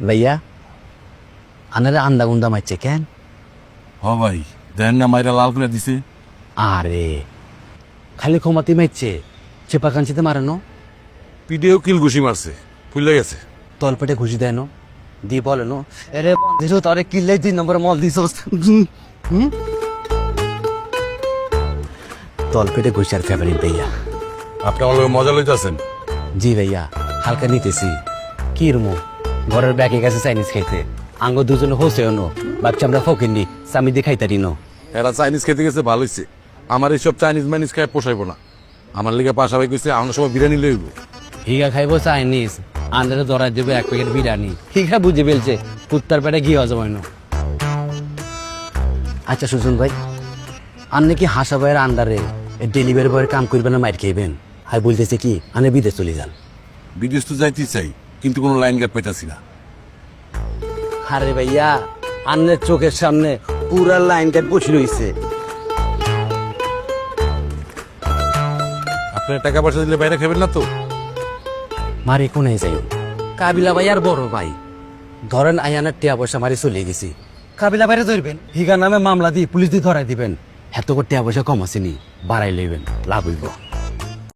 ভাইয়া আনারে আন্দা গুন্দা মারছে কেন? হ ভাই দেন না মাইরা লাল করে দিছে। আরে খালি ক্ষমাতি মারছে, চেপা কাঞ্চিতে মারানো, পিডিও কিল ঘুষি মারছে, ফুলে গেছে। তলপেটে ঘুষি দেয় নো, দি বলে নো এরে দিছো তারে কিল্লাই 3 নম্বরে মল দিছো। তলপেটে ঘুষার ফেভারিট ভাইয়া। আপনি আমার লগে মজা লইতেছেন? জি ভাইয়া হালকা নিতেছি। কি রুমো ঘরের ব্যাগে গেছে চাইনিজ খাইতে, আঙ্গ দুজনে হোসেও নো, ভাবছি আমরা ফকিরনি স্বামী দিয়ে খাইতারি নো। এরা চাইনিজ খেতে গেছে ভালো হয়েছে, আমার এইসব চাইনিজ মাইনিজ খাই পোষাইব না। আমার লিগে পাশাপাশি কইছে আমার সবাই বিরিয়ানি লইব। হিগা খাইবো চাইনিজ, আন্দারে ধরাই দেবো 1 প্যাকেট বিরিয়ানি। হিগা বুঝে ফেলছে কুত্তার পেটে ঘি হজমাইন। আচ্ছা সুজন ভাই, আপনি কি হাসা ভাইয়ের আন্ডারে ডেলিভারি বয়ের কাম করবেন না মাইর খাইবেন? হাই বলতেছে কি আনে বিদেশ চলে যান। বিদেশ তো যাইতে চাই, কিন্তু কোনো লাইন গ্যাপ পাইতাছি না। আরে ভাইয়া আন্নের চোখের সামনে পুরা লাইন কাট বসে রয়েছে। আপনার টাকা পয়সা দিলে বাইরে খাবেন না তো? মারি কোনে যাই কাবিলা ভাই আর বড় ভাই ধরেন আয়ানের টিয়া পয়সা মারি চলে গেছি, কাবিলা বাইরে ধরবেন, হিগা নামে মামলা দিয়ে পুলিশ দিয়ে ধরাই দিবেন। এত করে টিয়া পয়সা কম আসেনি, বাড়াই লইবেন, লাভ হইব।